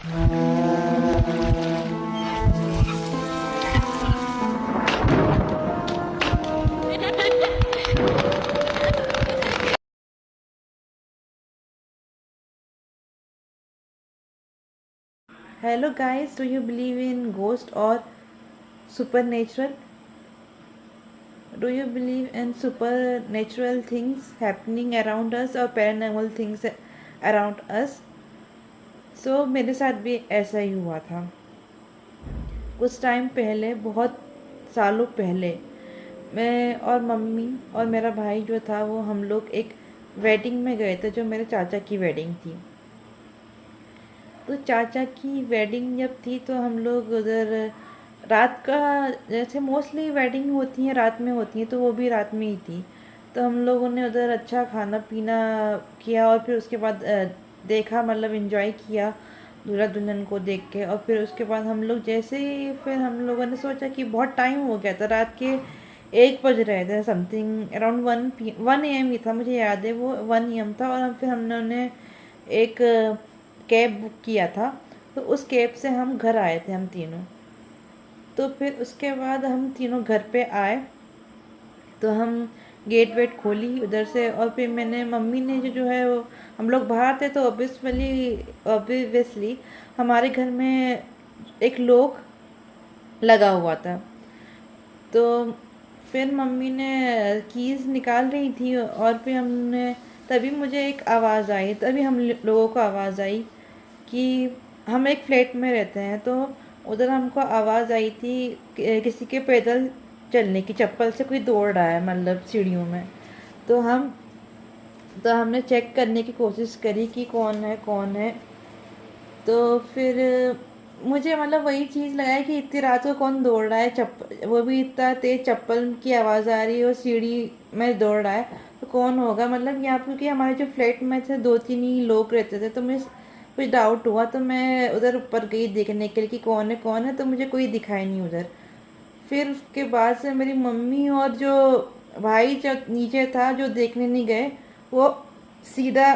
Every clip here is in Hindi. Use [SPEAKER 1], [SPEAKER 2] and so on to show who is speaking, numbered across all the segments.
[SPEAKER 1] Hello guys, do you believe in ghost or supernatural? Do you believe in supernatural things happening around us or paranormal things around us? मेरे साथ भी ऐसा ही हुआ था। कुछ टाइम पहले, बहुत सालों पहले, मैं और मम्मी और मेरा भाई जो था वो हम लोग एक वेडिंग में गए थे, जो मेरे चाचा की वेडिंग थी। तो चाचा की वेडिंग जब थी तो हम लोग उधर रात का, जैसे मोस्टली वेडिंग होती हैं रात में होती हैं, तो वो भी रात में ही थी। तो हम लोगों ने उधर अच्छा खाना पीना किया और फिर उसके बाद देखा, मतलब एंजॉय किया दूल्हा दुल्हन को देख के। और फिर उसके बाद हम लोग जैसे ही, फिर हम लोगों ने सोचा कि बहुत टाइम हो गया था, रात के 1 बज रहे थे, समथिंग अराउंड 1 AM ही था, मुझे याद है वो 1 AM था। और फिर हमने एक कैब बुक किया था, तो उस कैब से हम घर आए थे हम तीनों। तो फिर उसके बाद हम तीनों घर पे आए, तो हम गेट वेट खोली उधर से। और फिर मैंने, मम्मी ने जो है वो, हम लोग बाहर थे तो ऑब्वियसली हमारे घर में एक लॉक लगा हुआ था। तो फिर मम्मी ने कीज़ निकाल रही थी और फिर हमने, तभी मुझे एक आवाज़ आई, तभी हम लोगों को आवाज़ आई कि हम एक फ्लैट में रहते हैं। तो उधर हमको आवाज़ आई थी किसी के पैदल चलने की, चप्पल से कोई दौड़ रहा है, मतलब सीढ़ियों में। तो हमने चेक करने की कोशिश करी कि कौन है कौन है। तो फिर मुझे मतलब वही चीज़ लगा कि इतनी रात को कौन दौड़ रहा है, चप्पल, वो भी इतना तेज चप्पल की आवाज़ आ रही है और सीढ़ी में दौड़ रहा है, तो कौन होगा। मतलब यहाँ, क्योंकि हमारे जो फ्लैट में थे 2-3 ही लोग रहते थे, तो मुझे कुछ डाउट हुआ, तो मैं उधर ऊपर गई देखने के लिए कि कौन है, तो मुझे कोई दिखाई नहीं उधर। फिर उसके बाद से मेरी मम्मी और जो भाई जो नीचे था, जो देखने नहीं गए, वो सीधा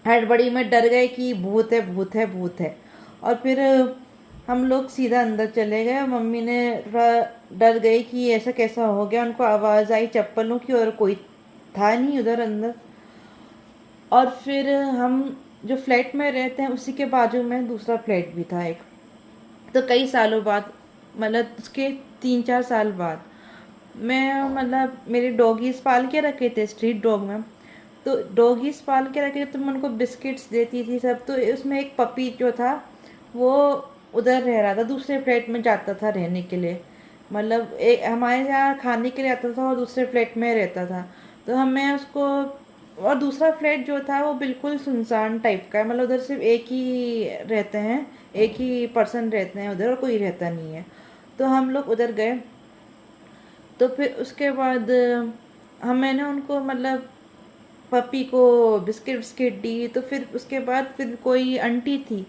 [SPEAKER 1] हड़बड़ी में डर गए कि भूत है भूत है भूत है। और फिर हम लोग सीधा अंदर चले गए। मम्मी ने थोड़ा डर गई कि ऐसा कैसा हो गया, उनको आवाज़ आई चप्पलों की और कोई था नहीं उधर अंदर। और फिर हम जो फ्लैट में रहते हैं उसी के बाजू में दूसरा फ्लैट भी था एक। तो कई सालों बाद, मतलब उसके 3-4 साल बाद, मैं, मतलब मेरे डॉगीज पाल के रखे थे स्ट्रीट डॉग में। तो डॉगीज पाल के रखे तो मैं उनको बिस्किट्स देती थी सब। तो उसमें एक पपी जो था वो उधर रह रहा था, दूसरे फ्लैट में जाता था रहने के लिए, मतलब एक हमारे यहाँ खाने के लिए आता था और दूसरे फ्लैट में रहता था। तो हमें उसको, और दूसरा फ्लैट जो था वो बिल्कुल सुनसान टाइप का है, मतलब उधर सिर्फ एक ही रहते हैं, एक ही पर्सन रहते हैं उधर और कोई रहता नहीं है। तो हम लोग उधर गए। तो फिर उसके बाद हम, मैंने उनको, मतलब पपी को बिस्किट बिस्किट दी। तो फिर उसके बाद फिर कोई आंटी थी,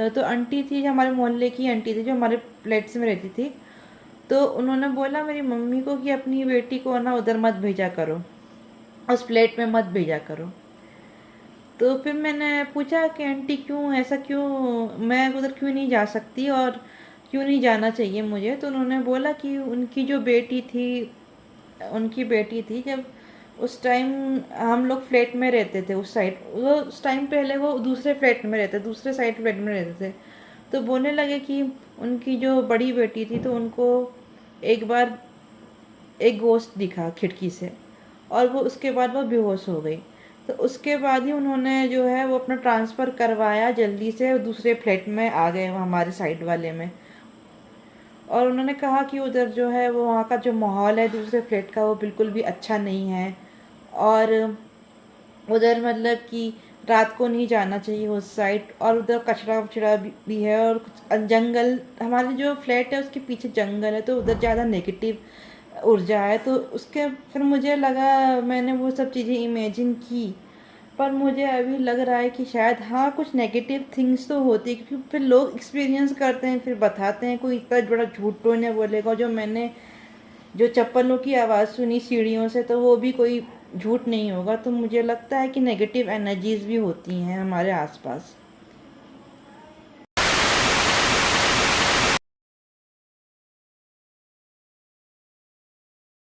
[SPEAKER 1] तो आंटी थी जो हमारे मोहल्ले की आंटी थी, जो हमारे फ्लैट्स में रहती थी। तो उन्होंने बोला मेरी मम्मी को कि अपनी बेटी को ना उधर मत भेजा करो, उस फ्लैट में मत भेजा करो। तो फिर मैंने पूछा कि आंटी क्यों, ऐसा क्यों, मैं उधर क्यों नहीं जा सकती और क्यों नहीं जाना चाहिए मुझे। तो उन्होंने बोला कि उनकी जो बेटी थी, उनकी बेटी थी, जब उस टाइम हम लोग फ्लैट में रहते थे उस साइड, वो उस टाइम पहले वो दूसरे फ्लैट में रहते, दूसरे साइड फ्लैट में रहते थे। तो बोलने लगे कि उनकी जो बड़ी बेटी थी, तो उनको एक बार एक गोश्त दिखा खिड़की से, और वो उसके बाद वो बेहोश हो गई। तो उसके बाद ही उन्होंने जो है वो अपना ट्रांसफ़र करवाया जल्दी से, दूसरे फ्लैट में आ गए हमारे साइड वाले में। और उन्होंने कहा कि उधर जो है वो, वहाँ का जो माहौल है दूसरे फ्लैट का, वो बिल्कुल भी अच्छा नहीं है। और उधर मतलब कि रात को नहीं जाना चाहिए उस साइड, और उधर कचरा वचरा भी है, और कुछ जंगल, हमारे जो फ्लैट है उसके पीछे जंगल है, तो उधर ज़्यादा नेगेटिव ऊर्जा है। तो उसके फिर मुझे लगा, मैंने वो सब चीज़ें इमेजिन की। पर मुझे अभी लग रहा है कि शायद हाँ, कुछ नेगेटिव थिंग्स तो होती है, क्योंकि फिर लोग एक्सपीरियंस करते हैं फिर बताते हैं, कोई इतना बड़ा झूठ तो नहीं बोलेगा। जो मैंने जो चप्पलों की आवाज़ सुनी सीढ़ियों से, तो वो भी कोई झूठ नहीं होगा। तो मुझे लगता है कि नेगेटिव एनर्जीज भी होती हैं हमारे आसपास।